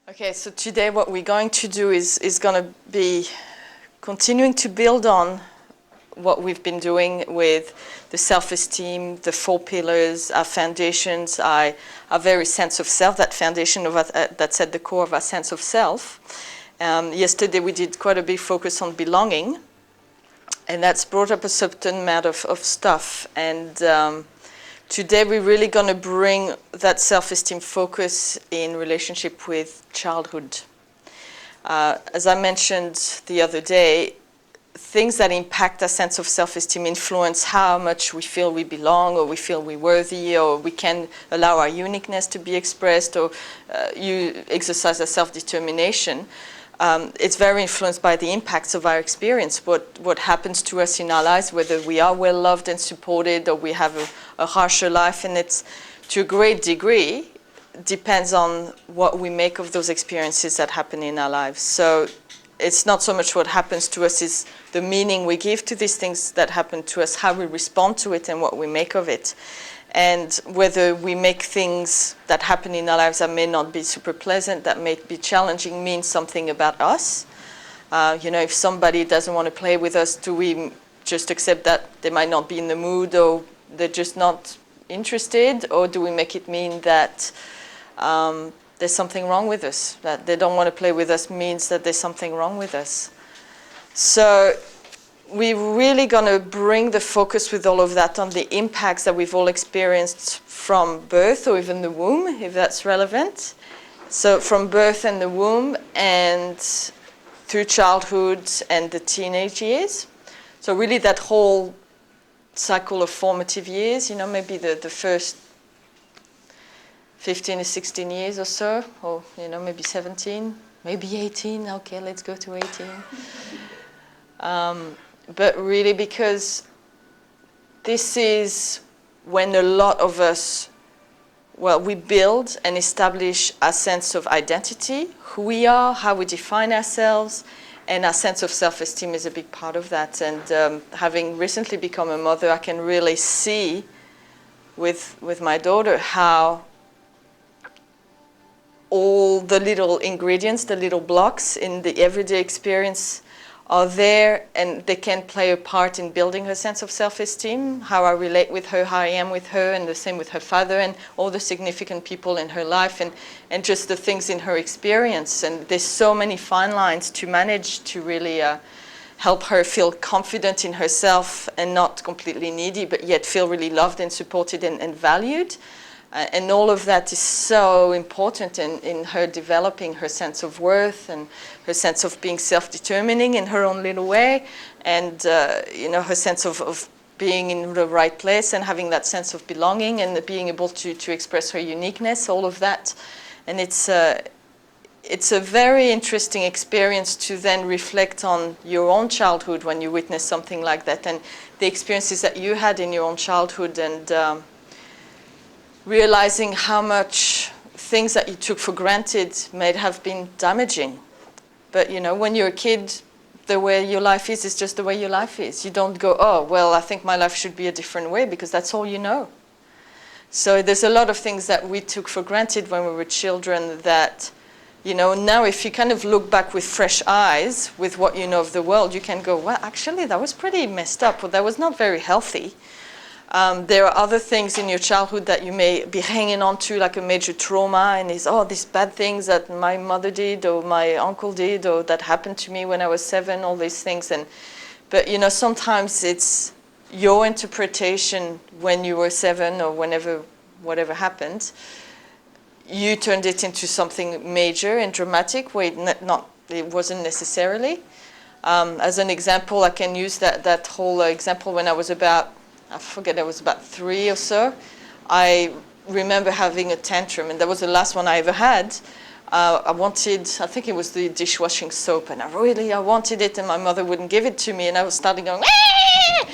Okay, so today what we're going to do is going to be continuing to build on what we've been doing with the self-esteem, the 4 pillars, our foundations, our very sense of self, that foundation of that's at the core of our sense of self. Yesterday we did quite a big focus on belonging, and that's brought up a certain amount of stuff. And today we're really going to bring that self-esteem focus in relationship with childhood. As I mentioned the other day, things that impact our sense of self-esteem influence how much we feel we belong, or we feel we're worthy, or we can allow our uniqueness to be expressed, or you exercise a self-determination. It's very influenced by the impacts of our experience, what happens to us in our lives, whether we are well loved and supported, or we have a harsher life, and it's to a great degree depends on what we make of those experiences that happen in our lives. So it's not so much what happens to us, is the meaning we give to these things that happen to us, how we respond to it, and what we make of it. And whether we make things that happen in our lives that may not be super pleasant, that may be challenging, means something about us. If somebody doesn't want to play with us, do we just accept that they might not be in the mood, or they're just not interested? Or do we make it mean that there's something wrong with us? That they don't want to play with us means that there's something wrong with us. So we're really going to bring the focus with all of that on the impacts that we've all experienced from birth, or even the womb, if that's relevant. So from birth and the womb, and through childhood and the teenage years. So really that whole cycle of formative years, maybe the first 15 or 16 years or so, or maybe 17, maybe 18. Okay, let's go to 18. But really, because this is when a lot of us, we build and establish a sense of identity, who we are, how we define ourselves, and our sense of self-esteem is a big part of that. And having recently become a mother, I can really see with my daughter how all the little ingredients, the little blocks in the everyday experience are there, and they can play a part in building her sense of self-esteem, how I relate with her, how I am with her, and the same with her father and all the significant people in her life, and just the things in her experience. And there's so many fine lines to manage to really help her feel confident in herself and not completely needy, but yet feel really loved and supported and valued. And all of that is so important in her developing her sense of worth and her sense of being self-determining in her own little way, and her sense of being in the right place and having that sense of belonging and being able to express her uniqueness, all of that. And it's a very interesting experience to then reflect on your own childhood when you witness something like that, and the experiences that you had in your own childhood, and realizing how much things that you took for granted may have been damaging. But when you're a kid, the way your life is just the way your life is. You don't go, oh, well, I think my life should be a different way, because that's all you know. So there's a lot of things that we took for granted when we were children that, now if you kind of look back with fresh eyes, with what you know of the world, you can go, well, actually, that was pretty messed up, or that was not very healthy. There are other things in your childhood that you may be hanging on to, like a major trauma, and these bad things that my mother did, or my uncle did, or that happened to me when I was 7, all these things. But sometimes it's your interpretation when you were 7, or whatever happened. You turned it into something major and dramatic, where it wasn't necessarily. As an example, I can use that whole example when I was about 3 or so. I remember having a tantrum, and that was the last one I ever had. I think it was the dishwashing soap, and I wanted it, and my mother wouldn't give it to me, and I was starting going, Aah!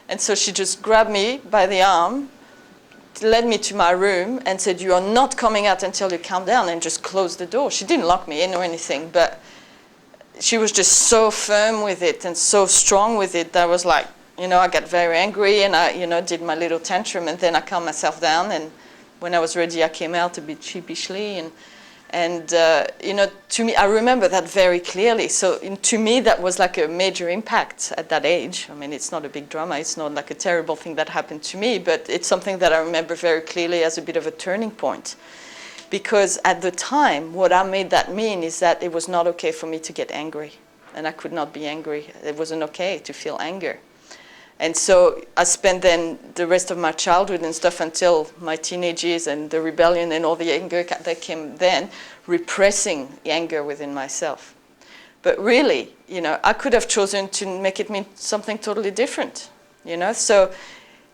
And so she just grabbed me by the arm, led me to my room, and said, you are not coming out until you calm down, and just closed the door. She didn't lock me in or anything, but she was just so firm with it and so strong with it that I was like, I got very angry, and I, did my little tantrum, and then I calmed myself down, and when I was ready, I came out a bit sheepishly, And, to me, I remember that very clearly. So to me, that was like a major impact at that age. I mean, it's not a big drama. It's not like a terrible thing that happened to me, but it's something that I remember very clearly as a bit of a turning point. Because at the time, what I made that mean is that it was not okay for me to get angry. And I could not be angry. It wasn't okay to feel anger. And so I spent then the rest of my childhood and stuff until my teenage years and the rebellion and all the anger that came then, repressing anger within myself. But really, I could have chosen to make it mean something totally different, So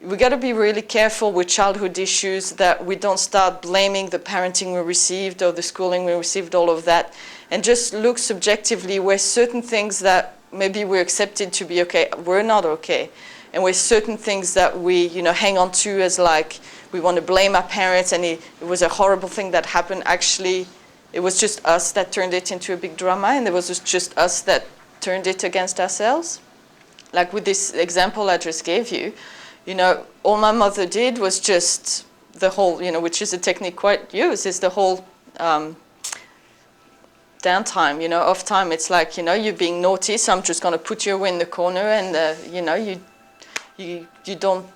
we got to be really careful with childhood issues that we don't start blaming the parenting we received or the schooling we received, all of that, and just look subjectively where certain things that maybe we're accepted to be okay, we're not okay. And with certain things that we, hang on to as like, we want to blame our parents and it was a horrible thing that happened. Actually, it was just us that turned it into a big drama, and it was just us that turned it against ourselves. Like with this example I just gave you, all my mother did was just the whole, which is a technique quite used, is the whole downtime, off time. It's like, you're being naughty, so I'm just going to put you away in the corner and, you don't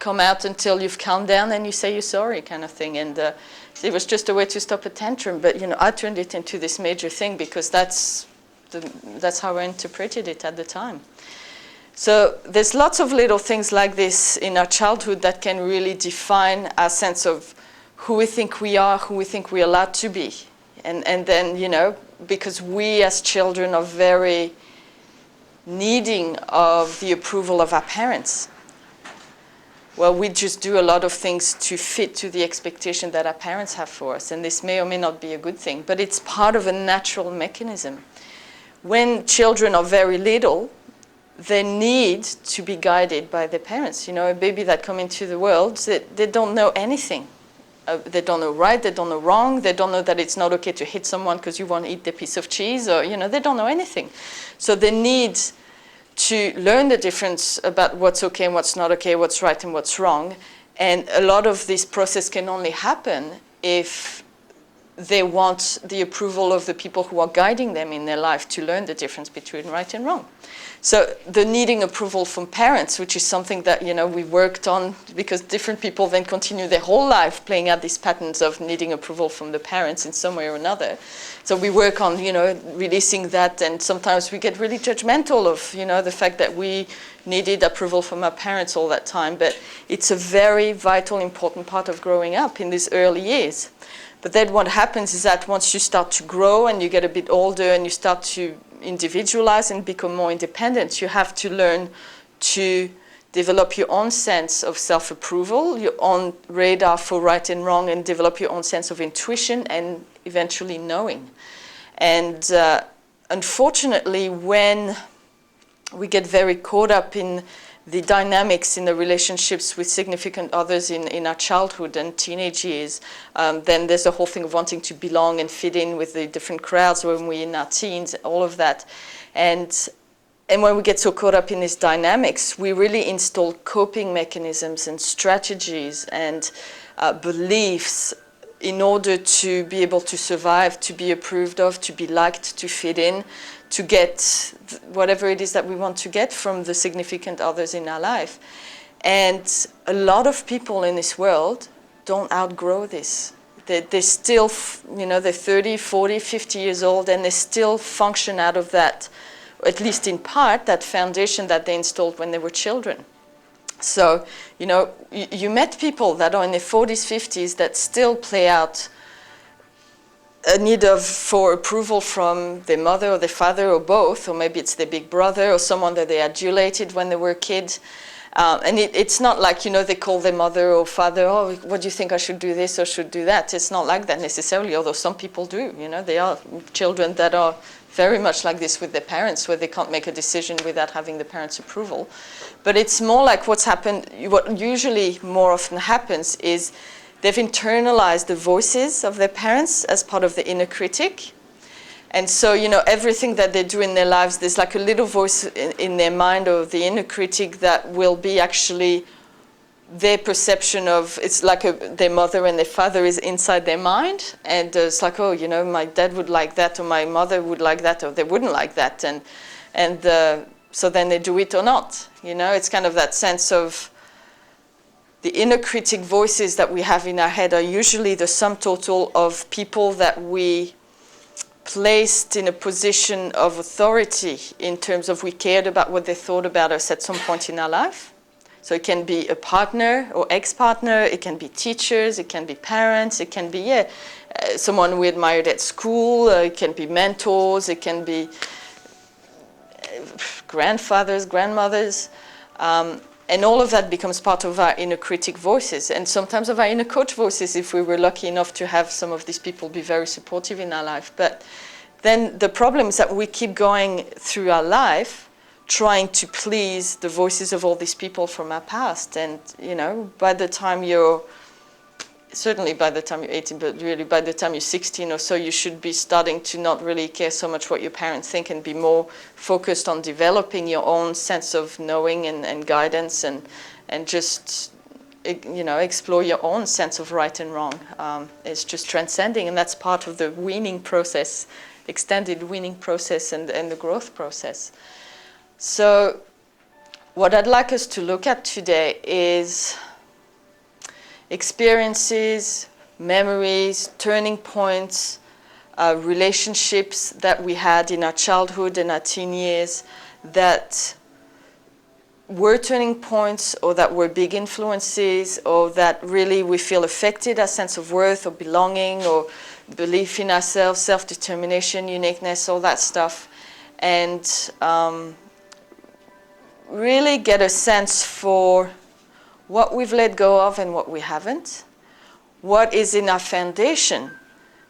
come out until you've calmed down and you say you're sorry, kind of thing. And it was just a way to stop a tantrum. But, I turned it into this major thing because that's how I interpreted it at the time. So there's lots of little things like this in our childhood that can really define our sense of who we think we are, who we think we're allowed to be. And then, because we as children are very needing of the approval of our parents. Well, we just do a lot of things to fit to the expectation that our parents have for us. And this may or may not be a good thing, but it's part of a natural mechanism. When children are very little, they need to be guided by their parents. A baby that comes into the world, they don't know anything. They don't know right, they don't know wrong, they don't know that it's not okay to hit someone because you want to eat their piece of cheese, or, they don't know anything. So they need to learn the difference about what's okay and what's not okay, what's right and what's wrong. And a lot of this process can only happen if they want the approval of the people who are guiding them in their life to learn the difference between right and wrong. So the needing approval from parents, which is something that, we worked on, because different people then continue their whole life playing out these patterns of needing approval from the parents in some way or another. So we work on, releasing that, and sometimes we get really judgmental of, the fact that we needed approval from our parents all that time. But it's a very vital, important part of growing up in these early years. But then what happens is that once you start to grow and you get a bit older and you start to individualize and become more independent, you have to learn to develop your own sense of self-approval, your own radar for right and wrong, and develop your own sense of intuition and eventually knowing. And unfortunately, when we get very caught up in the dynamics in the relationships with significant others in our childhood and teenage years, then there's a whole thing of wanting to belong and fit in with the different crowds when we're in our teens, all of that. And when we get so caught up in these dynamics, we really install coping mechanisms and strategies and beliefs in order to be able to survive, to be approved of, to be liked, to fit in, to get whatever it is that we want to get from the significant others in our life. And a lot of people in this world don't outgrow this. They're still, they're 30, 40, 50 years old, and they still function out of that, at least in part, that foundation that they installed when they were children. So, you met people that are in their 40s, 50s that still play out a need for approval from their mother or their father or both, or maybe it's their big brother or someone that they adulated when they were kids. And it's not like, they call their mother or father, oh, what do you think, I should do this or should do that? It's not like that necessarily, although some people do. They are children that are very much like this with their parents, where they can't make a decision without having the parents' approval. But it's more like what's happened, what usually more often happens is they've internalized the voices of their parents as part of the inner critic. And so, everything that they do in their lives, there's like a little voice in their mind of the inner critic that will be actually their perception of, it's like their mother and their father is inside their mind, and it's like, oh, you know, my dad would like that, or my mother would like that, or they wouldn't like that, and so then they do it or not. You know, it's kind of that sense of the inner critic voices that we have in our head are usually the sum total of people that we placed in a position of authority in terms of we cared about what they thought about us at some point in our life. So it can be a partner or ex-partner, it can be teachers, it can be parents, it can be someone we admired at school, it can be mentors, it can be grandfathers, grandmothers, and all of that becomes part of our inner critic voices, and sometimes of our inner coach voices if we were lucky enough to have some of these people be very supportive in our life. But then the problem is that we keep going through our life trying to please the voices of all these people from our past. And, you know, by the time you're, certainly by the time you're 18, but really by the time you're 16 or so, you should be starting to not really care so much what your parents think and be more focused on developing your own sense of knowing and guidance and just, you know, explore your own sense of right and wrong. It's just transcending, and that's part of the weaning process, extended weaning process and the growth process. So what I'd like us to look at today is experiences, memories, turning points, relationships that we had in our childhood and our teen years that were turning points or that were big influences or that really we feel affected our sense of worth or belonging or belief in ourselves, self-determination, uniqueness, all that stuff. And really get a sense for what we've let go of and what we haven't, what is in our foundation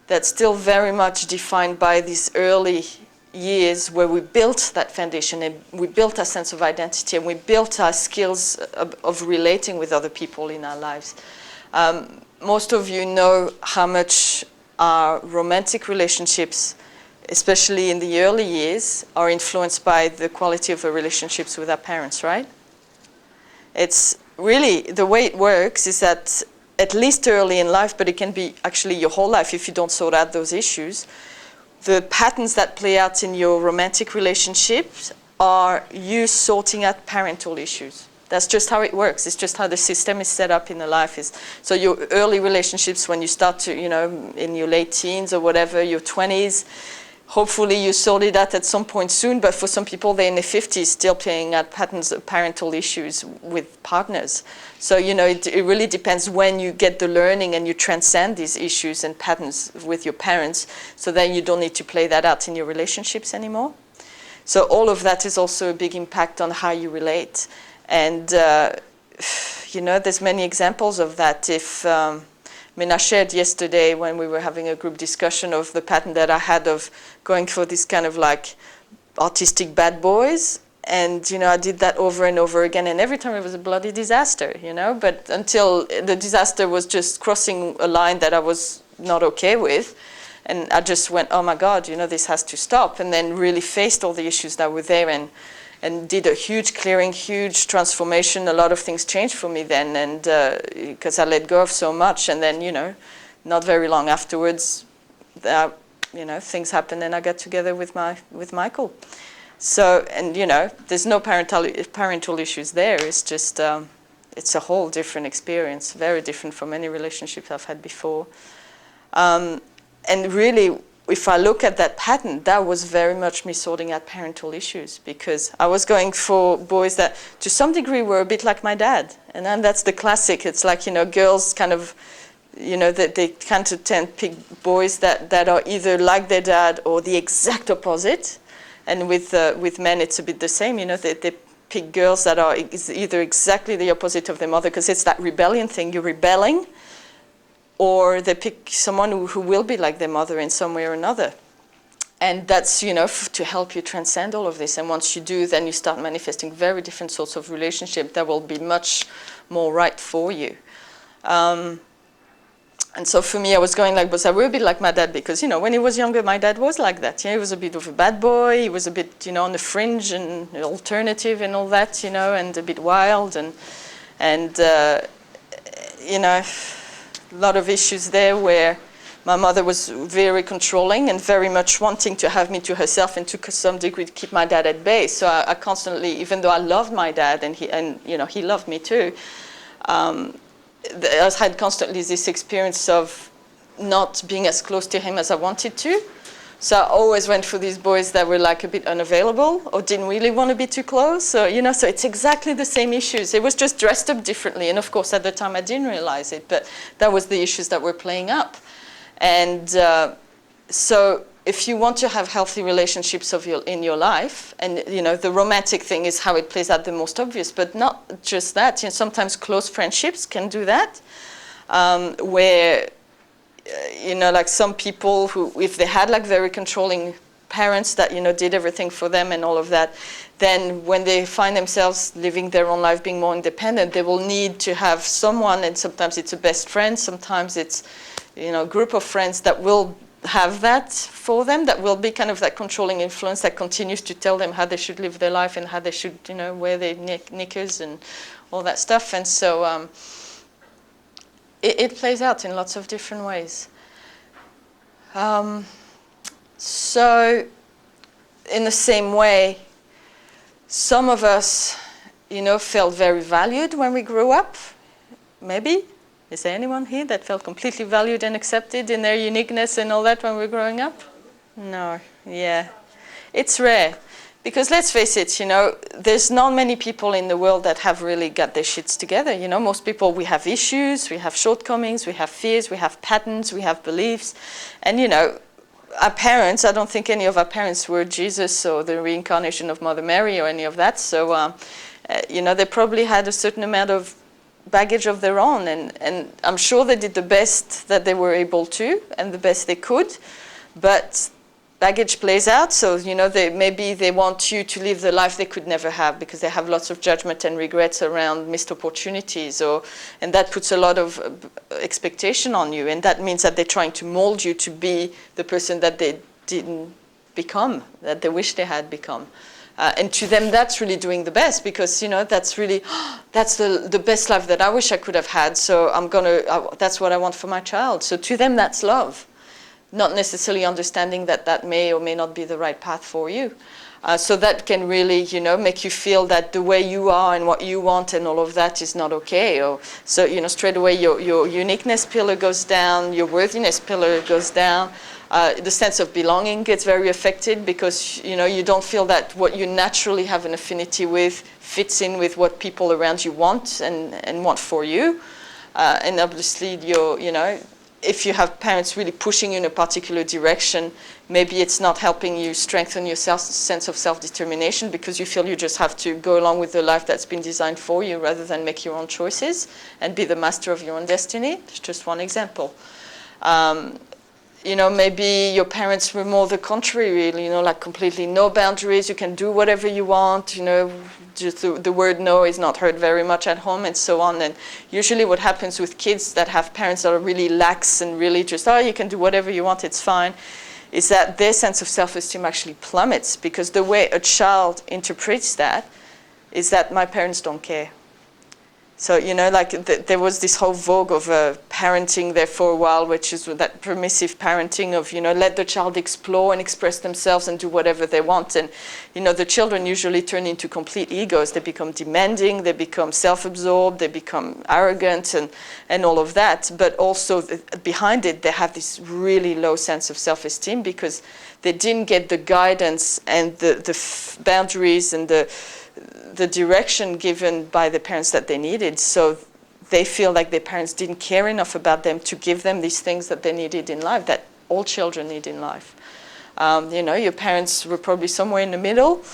that's still very much defined by these early years where we built that foundation and we built our sense of identity and we built our skills of relating with other people in our lives. Most of you know how much our romantic relationships, especially in the early years, are influenced by the quality of the relationships with our parents, right? It's really, the way it works is that at least early in life, but it can be actually your whole life if you don't sort out those issues, the patterns that play out in your romantic relationships are you sorting out parental issues. That's just how it works. It's just how the system is set up in the life. So your early relationships, when you start to, you know, in your late teens or whatever, your 20s, hopefully you sort it out at some point soon, but for some people, they're in their 50s still playing out patterns of parental issues with partners. So, you know, it really depends when you get the learning and you transcend these issues and patterns with your parents, so then you don't need to play that out in your relationships anymore. So all of that is also a big impact on how you relate. And, you know, there's many examples of that. I mean, I shared yesterday when we were having a group discussion of the pattern that I had of going for this kind of like artistic bad boys. And, you know, I did that over and over again. And every time it was a bloody disaster, you know. But until the disaster was just crossing a line that I was not okay with. And I just went, oh, my God, you know, this has to stop. And then really faced all the issues that were there and did a huge clearing, huge transformation. A lot of things changed for me then, and because I let go of so much. And then, you know, not very long afterwards, you know, things happened, and I got together with Michael. So, and you know, there's no parental issues there. It's just it's a whole different experience, very different from any relationships I've had before. And really, if I look at that pattern, that was very much me sorting out parental issues, because I was going for boys that to some degree were a bit like my dad. And then that's the classic. It's like, you know, girls kind of, you know, that they kind of tend to pick boys that are either like their dad or the exact opposite. And with men, it's a bit the same. You know, they pick girls that are either exactly the opposite of their mother, because it's that rebellion thing. You're rebelling. Or they pick someone who will be like their mother in some way or another. And that's, you know, to help you transcend all of this. And once you do, then you start manifesting very different sorts of relationship that will be much more right for you. And so for me, I was going like, but I will be like my dad, because, you know, when he was younger, my dad was like that. Yeah, he was a bit of a bad boy. He was a bit, you know, on the fringe and alternative and all that, you know, and a bit wild. And, you know, a lot of issues there where my mother was very controlling and very much wanting to have me to herself and to some degree to keep my dad at bay. So I constantly, even though I loved my dad and he loved me too, I had constantly this experience of not being as close to him as I wanted to. So I always went for these boys that were like a bit unavailable or didn't really want to be too close. So, you know, so it's exactly the same issues. It was just dressed up differently. And of course, at the time, I didn't realize it, but that was the issues that were playing up. And so if you want to have healthy relationships in your life, and, you know, the romantic thing is how it plays out the most obvious, but not just that. You know, sometimes close friendships can do that, where you know, like some people who, if they had like very controlling parents that, you know, did everything for them and all of that, then when they find themselves living their own life, being more independent, they will need to have someone, and sometimes it's a best friend, sometimes it's, you know, a group of friends that will have that for them, that will be kind of that controlling influence that continues to tell them how they should live their life and how they should, you know, wear their knickers and all that stuff. And so, it plays out in lots of different ways. So in the same way, some of us, you know, felt very valued when we grew up. Maybe. Is there anyone here that felt completely valued and accepted in their uniqueness and all that when we were growing up? No. Yeah. It's rare. Because let's face it, you know, there's not many people in the world that have really got their shits together. You know, most people, we have issues, we have shortcomings, we have fears, we have patterns, we have beliefs. And, you know, our parents, I don't think any of our parents were Jesus or the reincarnation of Mother Mary or any of that. So, you know, they probably had a certain amount of baggage of their own. And I'm sure they did the best that they were able to and the best they could. But baggage plays out, so, you know, maybe they want you to live the life they could never have because they have lots of judgment and regrets around missed opportunities, and that puts a lot of expectation on you, and that means that they're trying to mold you to be the person that they didn't become, that they wish they had become. And to them, that's really doing the best because, you know, that's really, that's the best life that I wish I could have had, so that's what I want for my child. So to them, that's love. Not necessarily understanding that that may or may not be the right path for you. So that can really, you know, make you feel that the way you are and what you want and all of that is not okay. Or so, you know, straight away your uniqueness pillar goes down, your worthiness pillar goes down. The sense of belonging gets very affected because, you know, you don't feel that what you naturally have an affinity with fits in with what people around you want and want for you. And obviously, you know, if you have parents really pushing you in a particular direction, maybe it's not helping you strengthen your sense of self-determination because you feel you just have to go along with the life that's been designed for you rather than make your own choices and be the master of your own destiny. It's just one example. You know, maybe your parents were more the contrary, really, you know, like completely no boundaries, you can do whatever you want, you know, just the word no is not heard very much at home and so on. And usually what happens with kids that have parents that are really lax and really just, oh, you can do whatever you want, it's fine, is that their sense of self-esteem actually plummets because the way a child interprets that is that my parents don't care. So, you know, like there was this whole vogue of parenting there for a while, which is that permissive parenting of, you know, let the child explore and express themselves and do whatever they want. And, you know, the children usually turn into complete egos. They become demanding, they become self-absorbed, they become arrogant and all of that. But also behind it, they have this really low sense of self-esteem because they didn't get the guidance and the boundaries and the direction given by the parents that they needed. So they feel like their parents didn't care enough about them to give them these things that they needed in life, that all children need in life. You know, your parents were probably somewhere in the middle,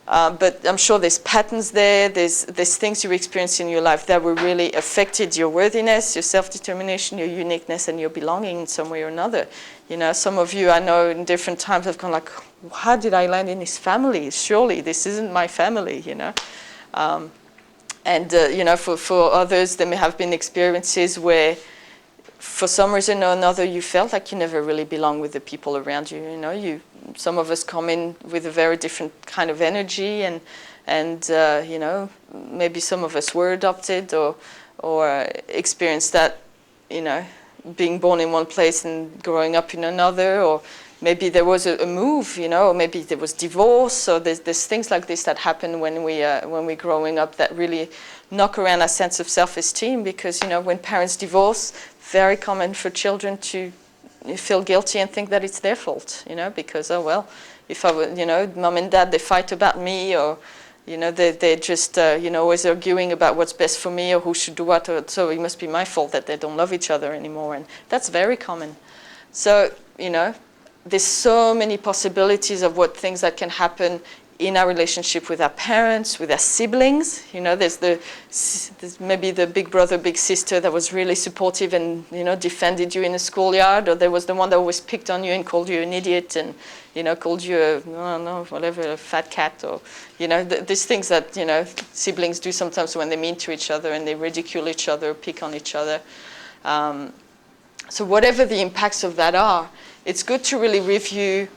but I'm sure there's patterns there, there's things you experienced in your life that were really affected your worthiness, your self-determination, your uniqueness, and your belonging in some way or another. You know, some of you I know in different times have gone like, how did I land in this family? Surely this isn't my family, you know. You know, for others, there may have been experiences where for some reason or another you felt like you never really belong with the people around you. You know, some of us come in with a very different kind of energy and And, you know, maybe some of us were adopted or experienced that, you know, being born in one place and growing up in another, or maybe there was a move, you know, or maybe there was divorce. So there's things like this that happen when we're growing up that really knock around our sense of self-esteem, because, you know, when parents divorce, very common for children to feel guilty and think that it's their fault, you know, because, oh, well, if I were, you know, mom and dad, they fight about me, or, you know, they're just, you know, always arguing about what's best for me or who should do what, or, so it must be my fault that they don't love each other anymore. And that's very common. So, you know, there's so many possibilities of what things that can happen in our relationship with our parents, with our siblings. You know, there's maybe the big brother, big sister that was really supportive and, you know, defended you in the schoolyard, or there was the one that always picked on you and called you an idiot and, you know, called you a fat cat, or, you know, these things that, you know, siblings do sometimes when they're mean to each other and they ridicule each other, pick on each other. So whatever the impacts of that are, it's good to really review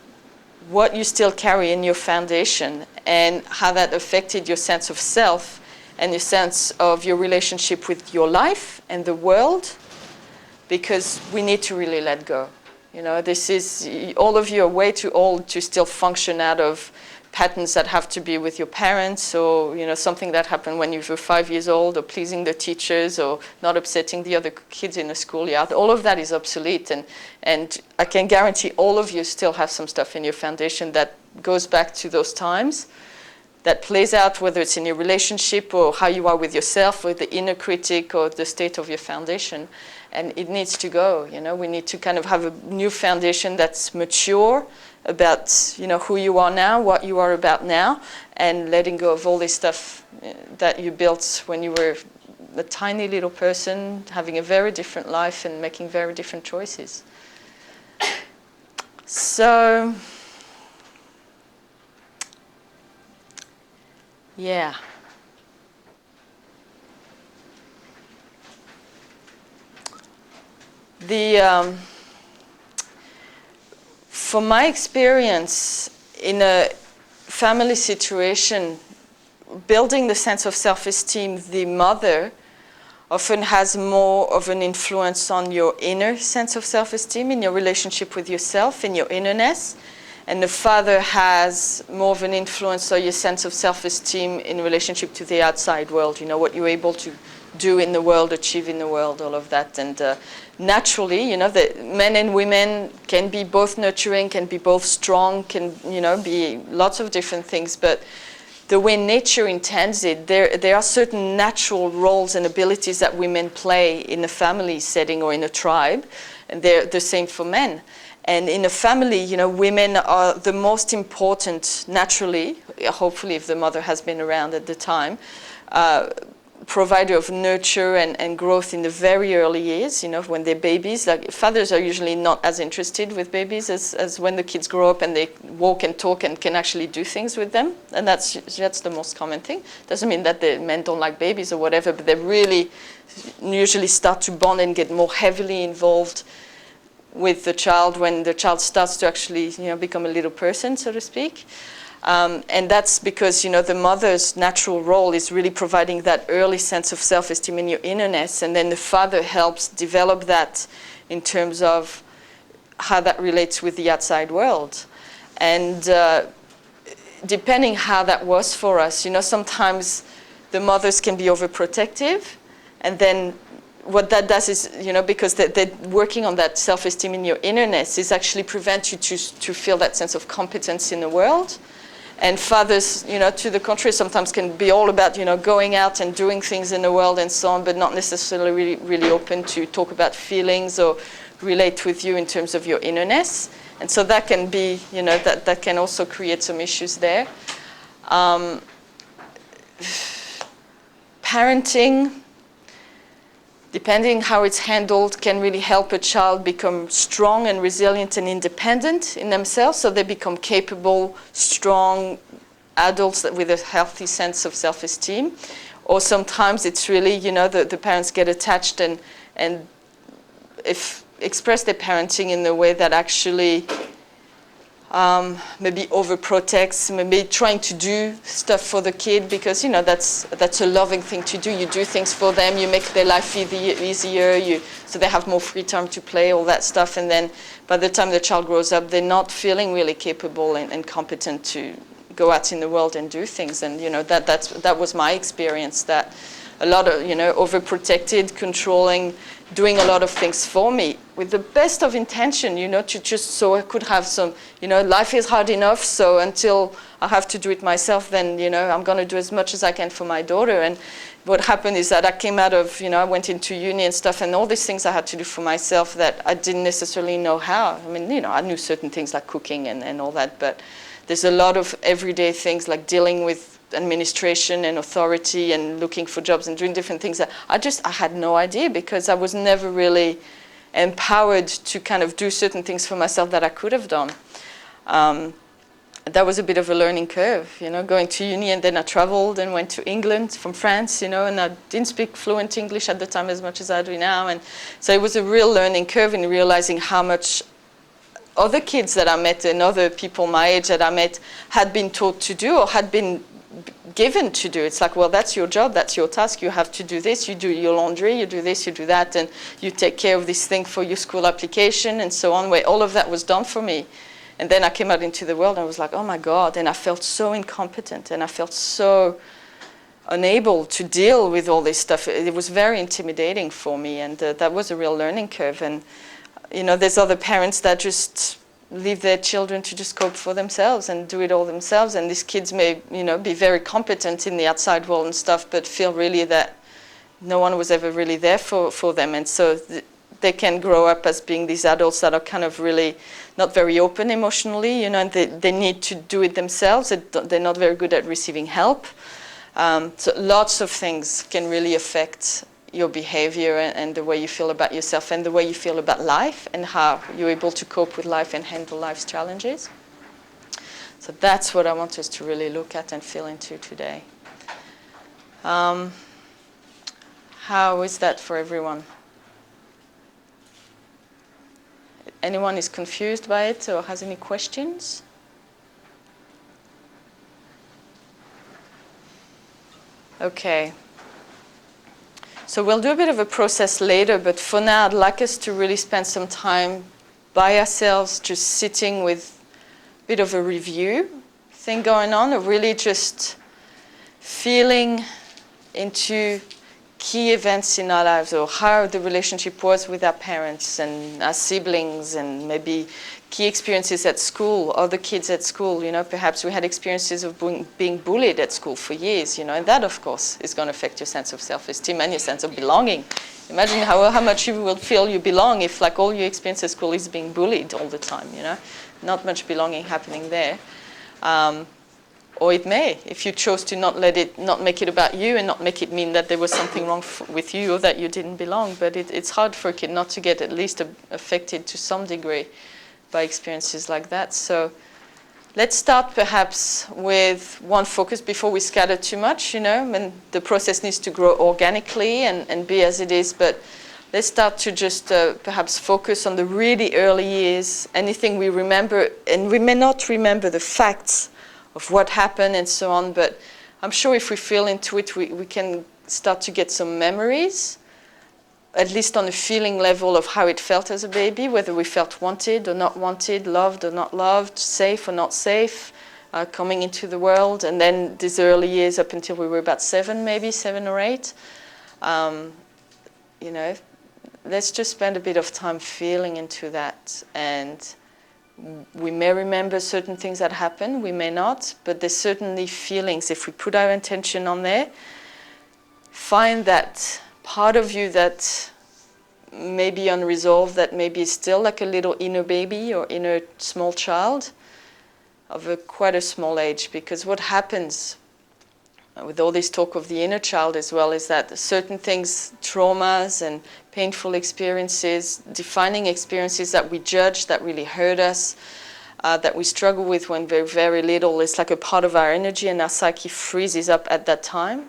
what you still carry in your foundation and how that affected your sense of self and your sense of your relationship with your life and the world, because we need to really let go. You know, this is, all of you are way too old to still function out of patterns that have to be with your parents, or, you know, something that happened when you were 5 years old, or pleasing the teachers, or not upsetting the other kids in the schoolyard. All of that is obsolete, and I can guarantee all of you still have some stuff in your foundation that goes back to those times, that plays out, whether it's in your relationship or how you are with yourself, or the inner critic, or the state of your foundation. And it needs to go. You know, we need to kind of have a new foundation that's mature about, you know, who you are now, what you are about now, and letting go of all this stuff that you built when you were a tiny little person, having a very different life and making very different choices. So, yeah. From my experience in a family situation, building the sense of self-esteem, the mother often has more of an influence on your inner sense of self-esteem, in your relationship with yourself, in your innerness. And the father has more of an influence on your sense of self-esteem in relationship to the outside world, you know, what you're able to do in the world, achieve in the world, all of that. And naturally, you know, the men and women can be both nurturing, can be both strong, can, you know, be lots of different things. But the way nature intends it, there are certain natural roles and abilities that women play in a family setting or in a tribe, and they're the same for men. And in a family, you know, women are the most important, naturally, hopefully if the mother has been around at the time, provider of nurture and growth in the very early years, you know, when they're babies. Like, fathers are usually not as interested with babies as when the kids grow up and they walk and talk and can actually do things with them. And that's the most common thing. Doesn't mean that the men don't like babies or whatever, but they really usually start to bond and get more heavily involved with the child when the child starts to actually, you know, become a little person, so to speak. And that's because, you know, the mother's natural role is really providing that early sense of self-esteem in your innerness, and then the father helps develop that in terms of how that relates with the outside world. And depending how that was for us, you know, sometimes the mothers can be overprotective, and then what that does is, you know, because they're working on that self-esteem in your innerness, is actually prevent you to feel that sense of competence in the world. And fathers, you know, to the contrary, sometimes can be all about, you know, going out and doing things in the world and so on, but not necessarily really open to talk about feelings or relate with you in terms of your innerness. And so that can be, you know, that can also create some issues there. Parenting, depending how it's handled, can really help a child become strong and resilient and independent in themselves, so they become capable, strong adults with a healthy sense of self-esteem. Or sometimes it's really, you know, the parents get attached and if express their parenting in a way that actually maybe overprotects, maybe trying to do stuff for the kid because, you know, that's a loving thing to do. You do things for them, you make their life easier, so they have more free time to play, all that stuff. And then by the time the child grows up, they're not feeling really capable and competent to go out in the world and do things. And, you know, that was my experience, that a lot of, you know, overprotected, controlling, doing a lot of things for me with the best of intention, you know, to just so I could have some, you know, life is hard enough, so until I have to do it myself, then, you know, I'm going to do as much as I can for my daughter. And what happened is that I came out of, you know, I went into uni and stuff, and all these things I had to do for myself that I didn't necessarily know how. I mean, you know, I knew certain things like cooking and all that, but there's a lot of everyday things like dealing with administration and authority and looking for jobs and doing different things that I had no idea, because I was never really empowered to kind of do certain things for myself that I could have done. That was a bit of a learning curve, you know, going to uni, and then I traveled and went to England from France, you know, and I didn't speak fluent English at the time as much as I do now. And so it was a real learning curve in realizing how much other kids that I met and other people my age that I met had been taught to do or had been given to do. It's like, well, that's your job, that's your task, you have to do this, you do your laundry, you do this, you do that, and you take care of this thing for your school application and so on, where all of that was done for me. And then I came out into the world and I was like, oh my God, and I felt so incompetent and I felt so unable to deal with all this stuff. It was very intimidating for me, and that was a real learning curve. And, you know, there's other parents that just leave their children to just cope for themselves and do it all themselves. And these kids may, you know, be very competent in the outside world and stuff, but feel really that no one was ever really there for them. And so they can grow up as being these adults that are kind of really not very open emotionally, you know, and they need to do it themselves. They're not very good at receiving help. So lots of things can really affect your behavior and the way you feel about yourself and the way you feel about life and how you're able to cope with life and handle life's challenges. So that's what I want us to really look at and feel into today. How is that for everyone? Anyone is confused by it or has any questions? Okay. So we'll do a bit of a process later, but for now I'd like us to really spend some time by ourselves, just sitting with a bit of a review thing going on, or really just feeling into key events in our lives, or how the relationship was with our parents and our siblings, and maybe key experiences at school, other kids at school, you know, perhaps we had experiences of being bullied at school for years, you know, and that, of course, is going to affect your sense of self-esteem and your sense of belonging. Imagine how much you will feel you belong if, like, all your experience at school is being bullied all the time, you know. Not much belonging happening there. Or it may, if you chose to not make it about you and not make it mean that there was something wrong with you or that you didn't belong. But it's hard for a kid not to get at least affected to some degree by experiences like that. So let's start perhaps with one focus before we scatter too much, you know, and the process needs to grow organically and be as it is, but let's start to just perhaps focus on the really early years, anything we remember, and we may not remember the facts of what happened and so on, but I'm sure if we feel into it, we can start to get some memories, at least on a feeling level of how it felt as a baby, whether we felt wanted or not wanted, loved or not loved, safe or not safe, coming into the world. And then these early years up until we were about 7 or 8. You know, let's just spend a bit of time feeling into that. And we may remember certain things that happened, we may not, but there's certainly feelings. If we put our intention on there, find that part of you that may be unresolved, that maybe is still like a little inner baby or inner small child of quite a small age. Because what happens with all this talk of the inner child as well is that certain things, traumas and painful experiences, defining experiences that we judge, that really hurt us, that we struggle with when we're very little, is like a part of our energy, and our psyche freezes up at that time.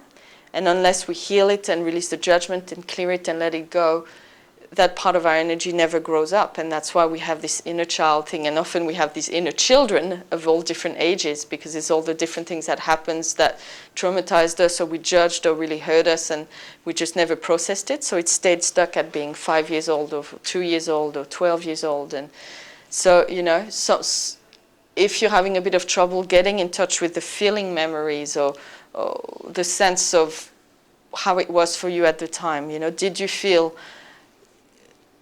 And unless we heal it and release the judgment and clear it and let it go, that part of our energy never grows up, and that's why we have this inner child thing, and often we have these inner children of all different ages, because it's all the different things that happens that traumatized us, or we judged, or really hurt us, and we just never processed it, so it stayed stuck at being 5 years old, or 2 years old, or 12 years old. And so, you know, so if you're having a bit of trouble getting in touch with the feeling memories, or the sense of how it was for you at the time, you know, did you feel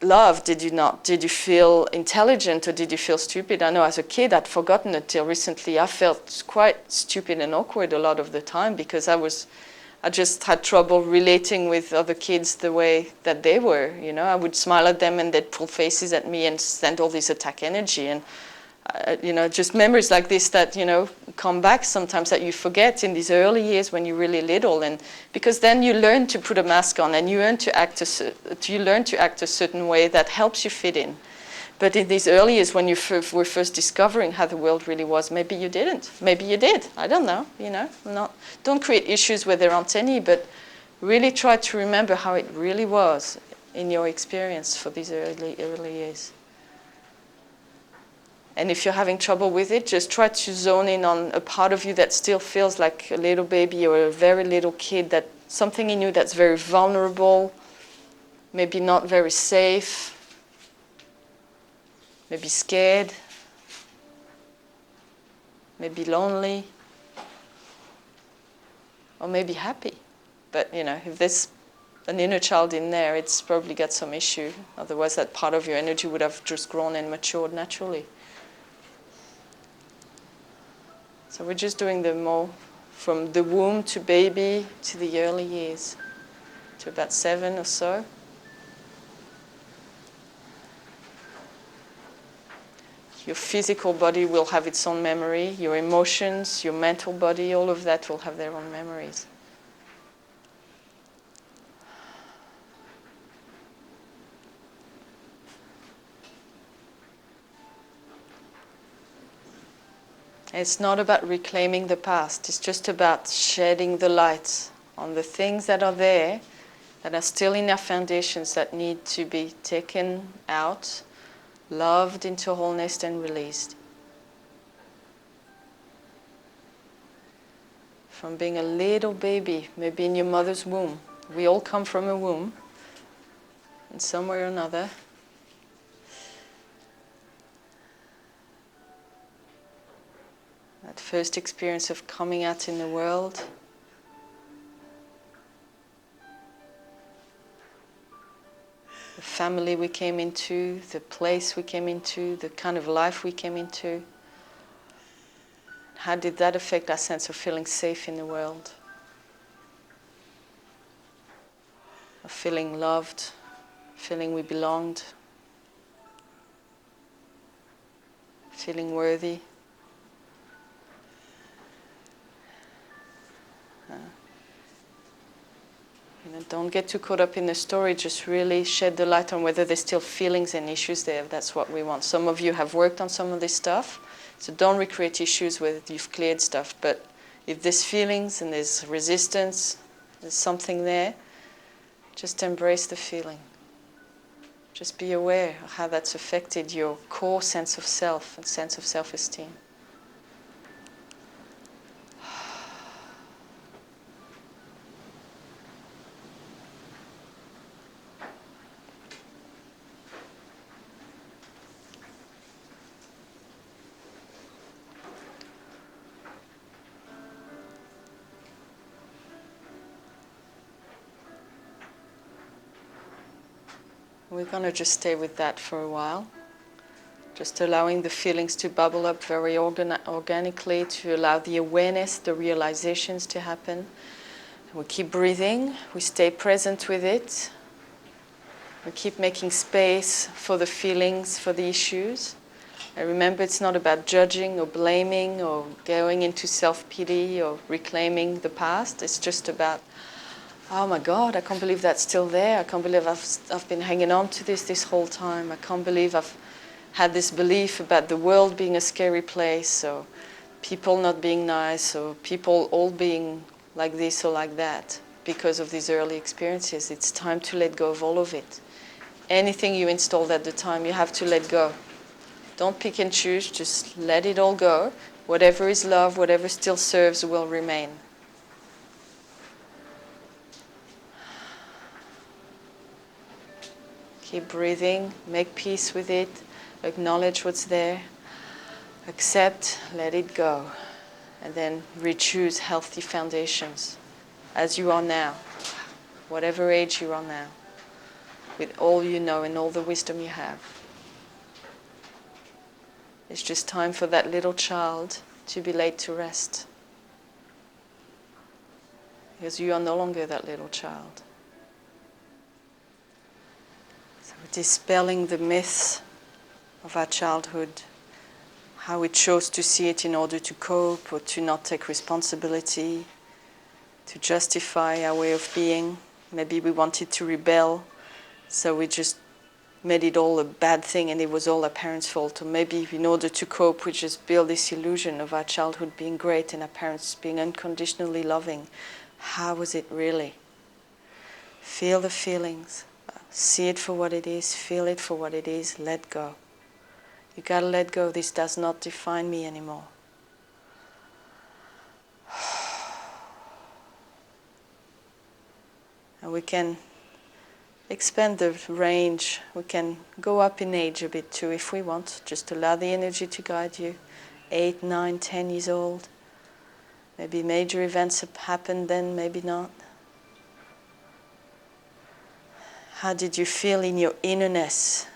love? Did you not? Did you feel intelligent, or did you feel stupid? I know as a kid I'd forgotten it till recently. I felt quite stupid and awkward a lot of the time, because I just had trouble relating with other kids the way that they were. You know, I would smile at them and they'd pull faces at me and send all this attack energy. And you know, just memories like this that, you know, come back sometimes, that you forget in these early years when you're really little. And because then you learn to put a mask on, and you learn to act a certain way that helps you fit in. But in these early years, when you were first discovering how the world really was, maybe you didn't. Maybe you did. I don't know. You know, don't create issues where there aren't any, but really try to remember how it really was in your experience for these early years. And if you're having trouble with it, just try to zone in on a part of you that still feels like a little baby or a very little kid, that something in you that's very vulnerable, maybe not very safe, maybe scared, maybe lonely, or maybe happy. But, you know, if there's an inner child in there, it's probably got some issue. Otherwise, that part of your energy would have just grown and matured naturally. So we're just doing the more from the womb to baby to the early years, to about 7 or so. Your physical body will have its own memory. Your emotions, your mental body, all of that will have their own memories. It's not about reclaiming the past. It's just about shedding the light on the things that are there, that are still in our foundations, that need to be taken out, loved into wholeness, and released. From being a little baby, maybe in your mother's womb. We all come from a womb, in some way or another. That first experience of coming out in the world. The family we came into, the place we came into, the kind of life we came into. How did that affect our sense of feeling safe in the world? Of feeling loved, feeling we belonged, feeling worthy. You know, don't get too caught up in the story, just really shed the light on whether there's still feelings and issues there. That's what we want. Some of you have worked on some of this stuff, so don't recreate issues where you've cleared stuff. But if there's feelings and there's resistance, there's something there, just embrace the feeling. Just be aware of how that's affected your core sense of self and sense of self-esteem. We're going to just stay with that for a while. Just allowing the feelings to bubble up very organically, to allow the awareness, the realizations to happen. We keep breathing, we stay present with it. We keep making space for the feelings, for the issues. And remember, it's not about judging or blaming or going into self-pity or reclaiming the past. It's just about, oh my God, I can't believe that's still there. I can't believe I've been hanging on to this whole time. I can't believe I've had this belief about the world being a scary place, or people not being nice, or people all being like this or like that because of these early experiences. It's time to let go of all of it anything you installed at the time, you have to let go. Don't pick and choose, just let it all go. Whatever is love, whatever still serves will remain. Keep breathing, make peace with it, acknowledge what's there, accept, let it go, and then re-choose healthy foundations as you are now, whatever age you are now, with all you know and all the wisdom you have. It's just time for that little child to be laid to rest, because you are no longer that little child. So dispelling the myths of our childhood, how we chose to see it in order to cope or to not take responsibility, to justify our way of being. Maybe we wanted to rebel, so we just made it all a bad thing and it was all our parents' fault. Or maybe in order to cope, we just build this illusion of our childhood being great and our parents being unconditionally loving. How was it really? Feel the feelings. See it for what it is. Feel it for what it is. Let go. You gotta let go. This does not define me anymore. And we can expand the range. We can go up in age a bit too if we want. Just allow the energy to guide you. 8, 9, 10 years old. Maybe major events have happened then, maybe not. How did you feel in your innerness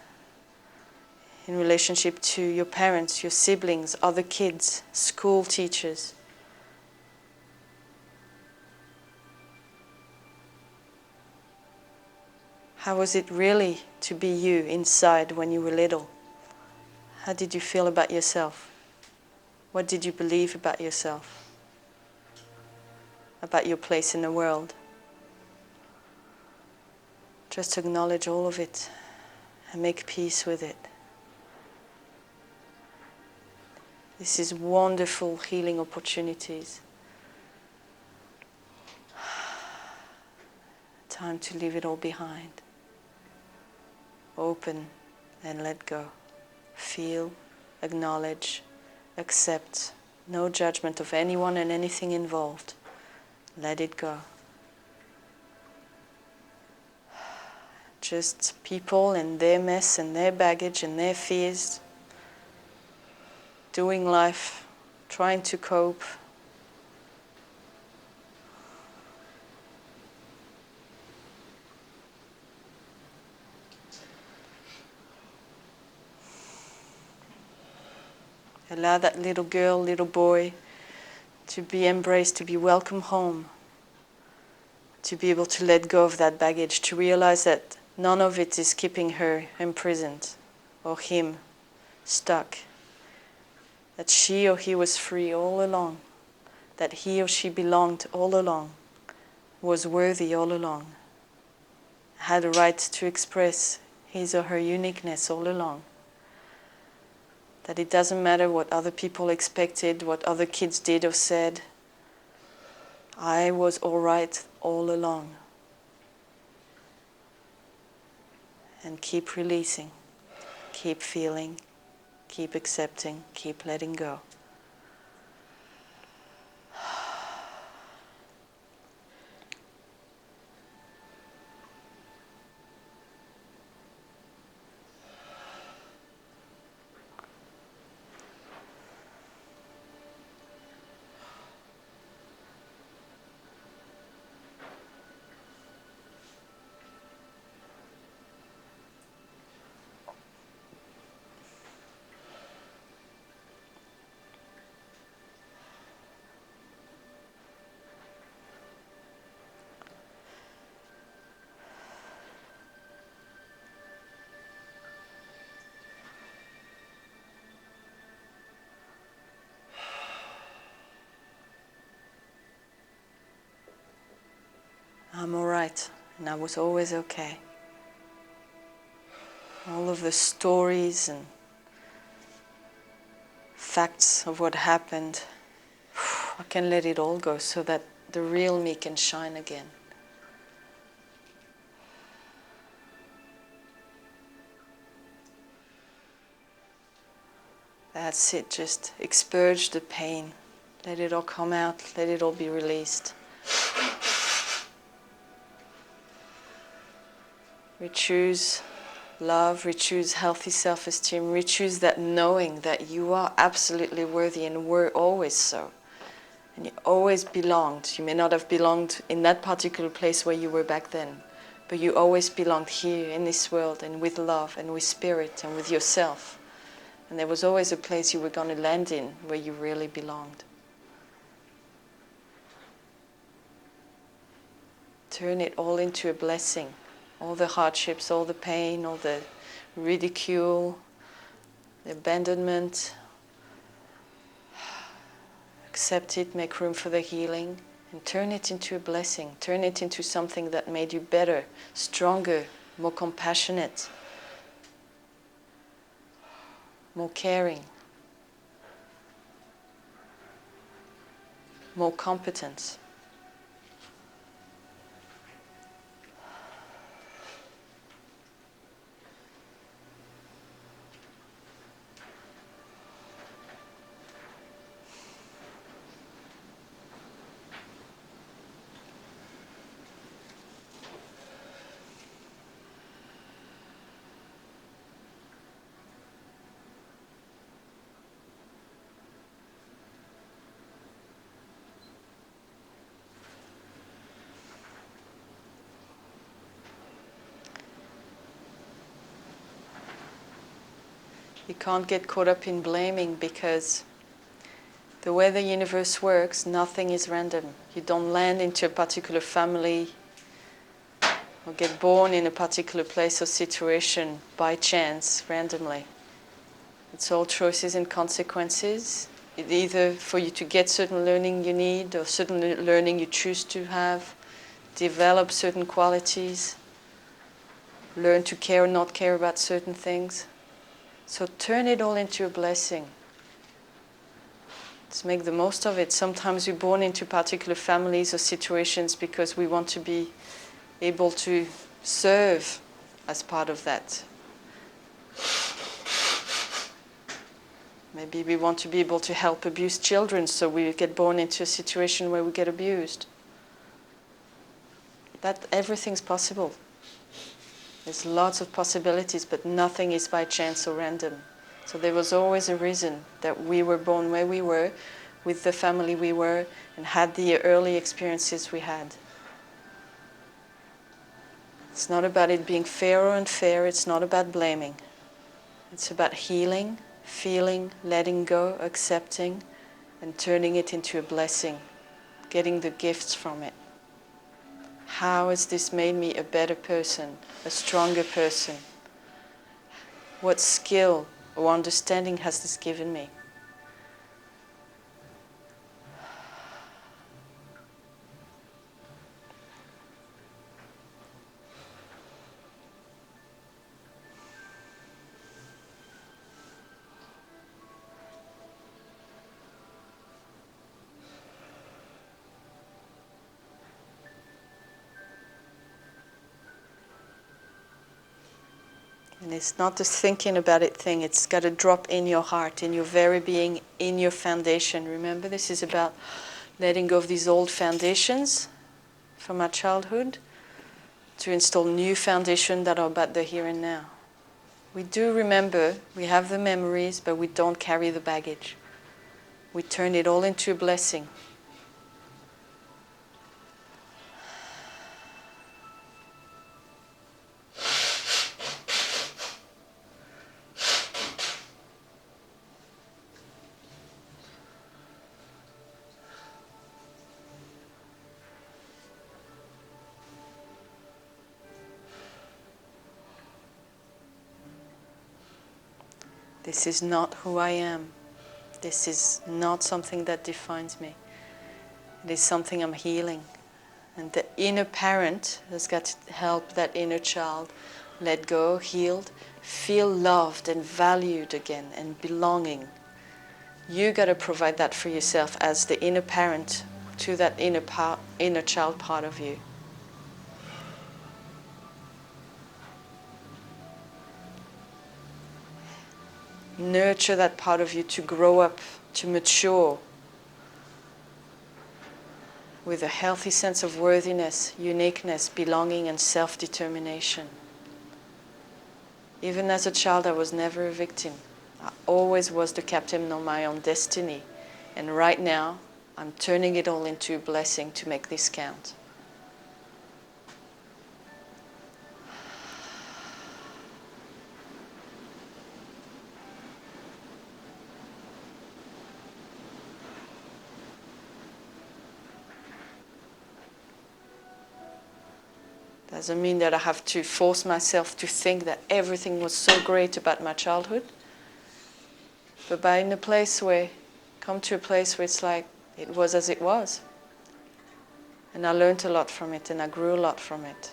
in relationship to your parents, your siblings, other kids, school teachers? How was it really to be you inside when you were little? How did you feel about yourself? What did you believe about yourself? About your place in the world? Just acknowledge all of it and make peace with it. This is wonderful healing opportunities. Time to leave it all behind. Open and let go. Feel, acknowledge, accept. No judgment of anyone and anything involved. Let it go. Just people and their mess and their baggage and their fears. Doing life, trying to cope. Allow that little girl, little boy to be embraced, to be welcome home, to be able to let go of that baggage, to realize that none of it is keeping her imprisoned or him stuck, that she or he was free all along, that he or she belonged all along, was worthy all along, had a right to express his or her uniqueness all along. That it doesn't matter what other people expected, what other kids did or said. I was all right all along. And keep releasing, keep feeling, keep accepting, keep letting go. I'm all right, and I was always okay. All of the stories and facts of what happened, I can let it all go so that the real me can shine again. That's it, just expurge the pain. Let it all come out, let it all be released. We choose love, we choose healthy self-esteem, we choose that knowing that you are absolutely worthy and were always so. And you always belonged. You may not have belonged in that particular place where you were back then, but you always belonged here in this world and with love and with spirit and with yourself. And there was always a place you were going to land in where you really belonged. Turn it all into a blessing. All the hardships, all the pain, all the ridicule, the abandonment. Accept it, make room for the healing, and turn it into a blessing. Turn it into something that made you better, stronger, more compassionate, more caring, more competent. You can't get caught up in blaming, because the way the universe works, nothing is random. You don't land into a particular family or get born in a particular place or situation by chance, randomly. It's all choices and consequences. It's either for you to get certain learning you need, or certain learning you choose to have, develop certain qualities, learn to care or not care about certain things. So turn it all into a blessing. Let's make the most of it. Sometimes we're born into particular families or situations because we want to be able to serve as part of that. Maybe we want to be able to help abused children, so we get born into a situation where we get abused. That everything's possible. There's lots of possibilities, but nothing is by chance or random. So there was always a reason that we were born where we were, with the family we were, and had the early experiences we had. It's not about it being fair or unfair, it's not about blaming. It's about healing, feeling, letting go, accepting, and turning it into a blessing, getting the gifts from it. How has this made me a better person, a stronger person? What skill or understanding has this given me? And it's not just thinking about it thing, it's got to drop in your heart, in your very being, in your foundation. Remember, this is about letting go of these old foundations from our childhood to install new foundations that are about the here and now. We do remember, we have the memories, but we don't carry the baggage. We turn it all into a blessing. This is not who I am. This is not something that defines me. It is something I'm healing. And the inner parent has got to help that inner child let go, healed, feel loved and valued again and belonging. You got to provide that for yourself as the inner parent to that inner child part of you. Nurture that part of you to grow up, to mature with a healthy sense of worthiness, uniqueness, belonging, and self-determination. Even as a child, I was never a victim. I always was the captain of my own destiny. And right now, I'm turning it all into a blessing to make this count. Doesn't mean that I have to force myself to think that everything was so great about my childhood. But by in a place where, come to a place where it's like, it was as it was. And I learned a lot from it, and I grew a lot from it.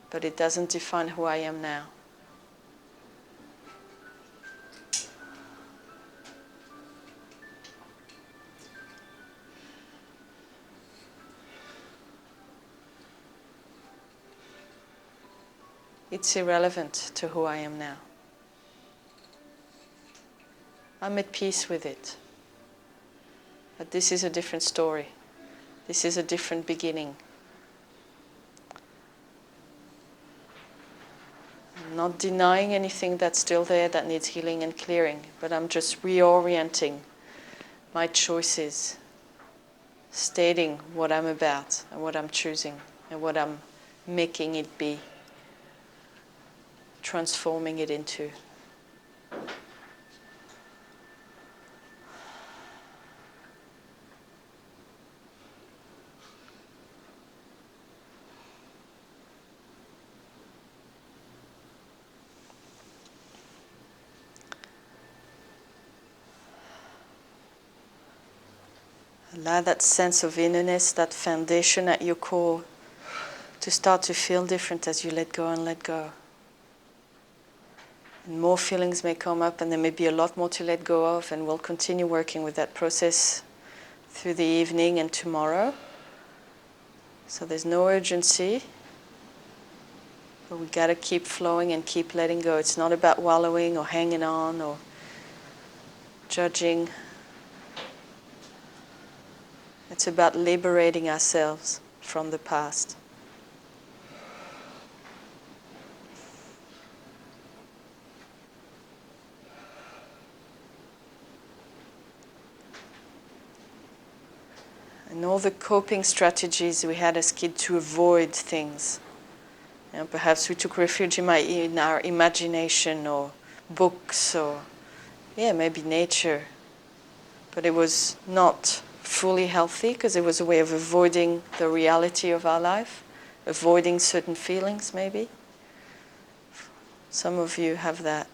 But it doesn't define who I am now. It's irrelevant to who I am now. I'm at peace with it. But this is a different story. This is a different beginning. I'm not denying anything that's still there that needs healing and clearing, but I'm just reorienting my choices, stating what I'm about and what I'm choosing and what I'm making it be, transforming it into. Allow that sense of innerness, that foundation at your core, to start to feel different as you let go and let go. And more feelings may come up, and there may be a lot more to let go of, and we'll continue working with that process through the evening and tomorrow. So there's no urgency, but we got to keep flowing and keep letting go. It's not about wallowing or hanging on or judging. It's about liberating ourselves from the past. And all the coping strategies we had as kids to avoid things. You know, perhaps we took refuge in our imagination or books or, maybe nature. But it was not fully healthy because it was a way of avoiding the reality of our life, avoiding certain feelings maybe. Some of you have that.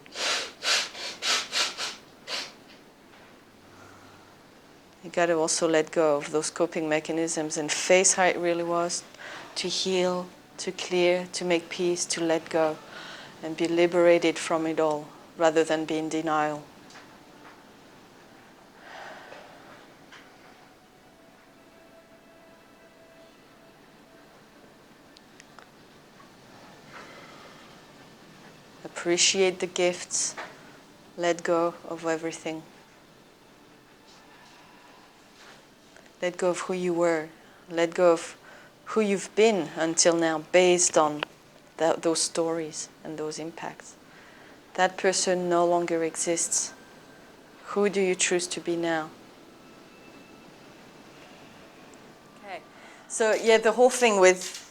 You got to also let go of those coping mechanisms and face how it really was, to heal, to clear, to make peace, to let go, and be liberated from it all, rather than be in denial. Appreciate the gifts, let go of everything. Let go of who you were. Let go of who you've been until now based on those stories and those impacts. That person no longer exists. Who do you choose to be now? Okay. So the whole thing with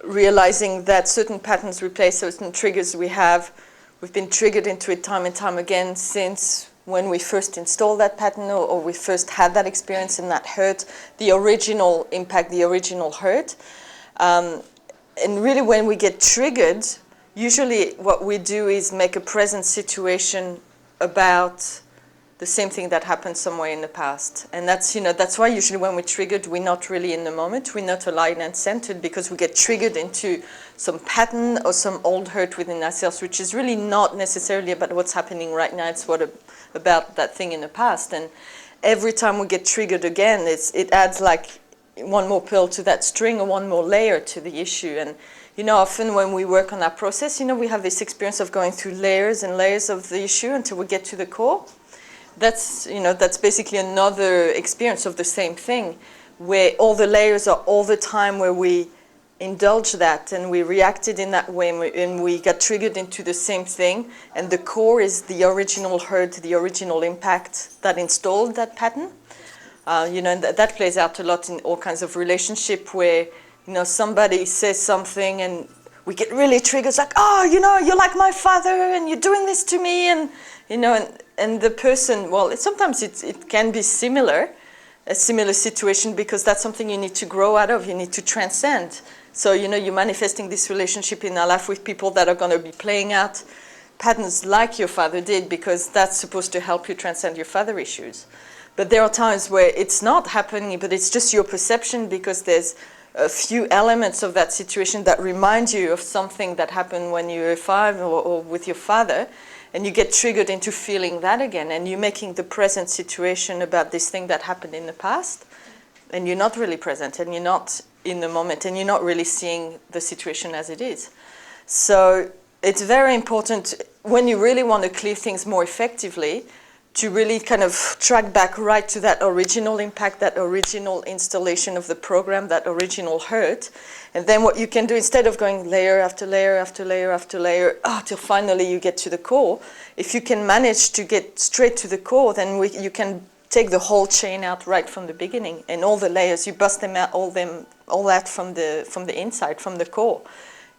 realizing that certain patterns replace certain triggers we've been triggered into it time and time again since when we first installed that pattern or we first had that experience and that hurt, the original impact, the original hurt. And really when we get triggered, usually what we do is make a present situation about the same thing that happened somewhere in the past. And that's why usually when we're triggered, we're not really in the moment, we're not aligned and centered, because we get triggered into some pattern or some old hurt within ourselves, which is really not necessarily about what's happening right now, it's about that thing in the past. And every time we get triggered again, it adds like one more pill to that string or one more layer to the issue. And you know, often when we work on our process, you know, we have this experience of going through layers and layers of the issue until we get to the core. That's, you know, that's basically another experience of the same thing, where all the layers are all the time where we indulge that and we reacted in that way, and we got triggered into the same thing. And the core is the original hurt, the original impact that installed that pattern. You know, and that plays out a lot in all kinds of relationship where, you know, somebody says something and we get really triggered. It's like, oh, you know, you're like my father and you're doing this to me. And, you know, and the person, well, sometimes it can be similar, a similar situation, because that's something you need to grow out of, you need to transcend. So, you know, you're manifesting this relationship in our life with people that are going to be playing out patterns like your father did, because that's supposed to help you transcend your father issues. But there are times where it's not happening, but it's just your perception, because there's a few elements of that situation that remind you of something that happened when you were 5 or with your father, and you get triggered into feeling that again, and you're making the present situation about this thing that happened in the past, and you're not really present, and you're not in the moment, and you're not really seeing the situation as it is. So it's very important, when you really want to clear things more effectively, to really kind of track back right to that original impact, that original installation of the program, that original hurt. And then what you can do, instead of going layer after layer after layer after layer, till finally you get to the core, if you can manage to get straight to the core, then you can take the whole chain out right from the beginning, and all the layers, you bust them out, all that from the inside, from the core.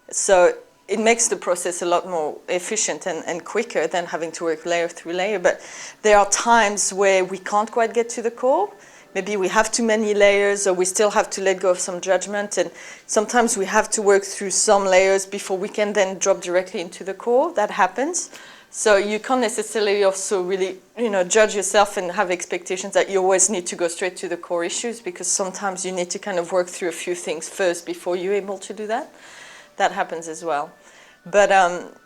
So it makes the process a lot more efficient and quicker than having to work layer through layer. But there are times where we can't quite get to the core. Maybe we have too many layers, or we still have to let go of some judgment. And sometimes we have to work through some layers before we can then drop directly into the core. That happens. So you can't necessarily also really, you know, judge yourself and have expectations that you always need to go straight to the core issues, because sometimes you need to kind of work through a few things first before you're able to do that. That happens as well. But,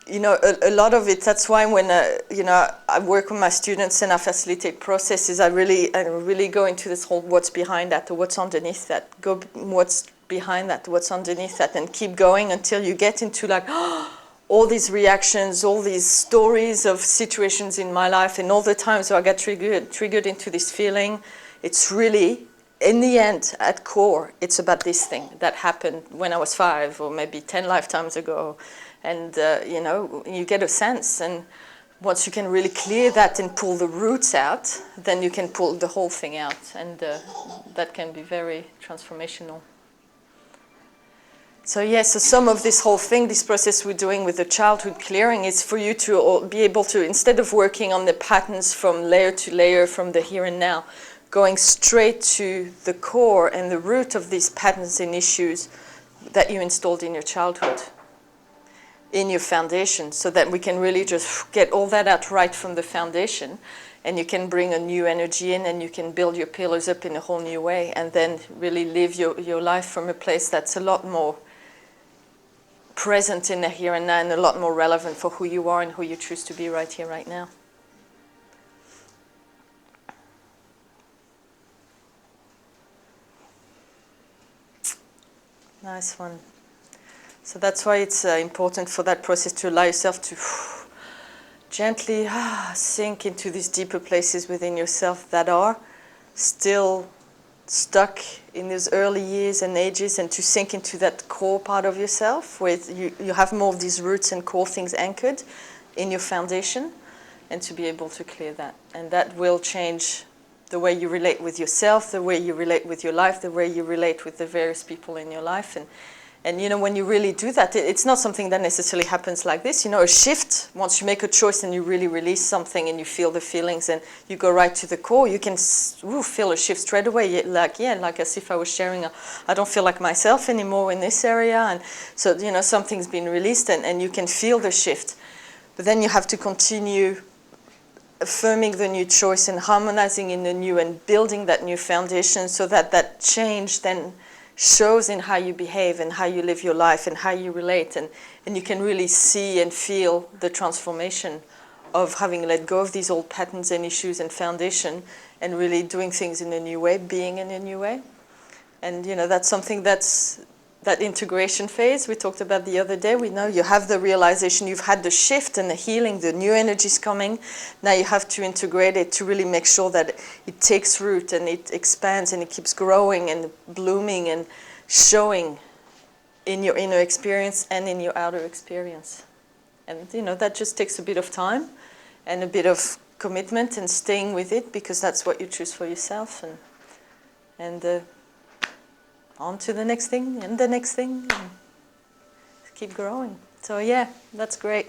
you know, a lot of it, that's why when, you know, I work with my students and I facilitate processes, I really go into this whole what's behind that, or what's underneath that. Go what's behind that, what's underneath that, and keep going until you get into like, all these reactions, all these stories of situations in my life, and all the times where I got triggered into this feeling. It's really, in the end, at core, it's about this thing that happened when I was 5 or maybe 10 lifetimes ago. And, you know, you get a sense. And once you can really clear that and pull the roots out, then you can pull the whole thing out. And that can be very transformational. So, yes, so some of this whole thing, this process we're doing with the childhood clearing, is for you to be able to, instead of working on the patterns from layer to layer, from the here and now, going straight to the core and the root of these patterns and issues that you installed in your childhood, in your foundation, so that we can really just get all that out right from the foundation, and you can bring a new energy in, and you can build your pillars up in a whole new way, and then really live your life from a place that's a lot more present in the here and now, and a lot more relevant for who you are and who you choose to be right here, right now. Nice one. So that's why it's important for that process to allow yourself to gently sink into these deeper places within yourself that are still stuck in those early years and ages, and to sink into that core part of yourself where you have more of these roots and core things anchored in your foundation, and to be able to clear that. And that will change the way you relate with yourself, the way you relate with your life, the way you relate with the various people in your life. And you know, when you really do that, it's not something that necessarily happens like this. You know, a shift, once you make a choice and you really release something and you feel the feelings and you go right to the core, you can feel a shift straight away. Like as if I was sharing, I don't feel like myself anymore in this area. And so, you know, something's been released, and you can feel the shift. But then you have to continue affirming the new choice and harmonizing in the new and building that new foundation, so that that change then shows in how you behave and how you live your life and how you relate, and you can really see and feel the transformation of having let go of these old patterns and issues and foundation, and really doing things in a new way, being in a new way. And you know, that's something that's that integration phase we talked about the other day. We know you have the realization, you've had the shift and the healing, the new energy's coming. Now you have to integrate it to really make sure that it takes root and it expands and it keeps growing and blooming and showing in your inner experience and in your outer experience. And you know, that just takes a bit of time and a bit of commitment and staying with it, because that's what you choose for yourself. And on to the next thing and the next thing, and keep growing. So yeah, that's great.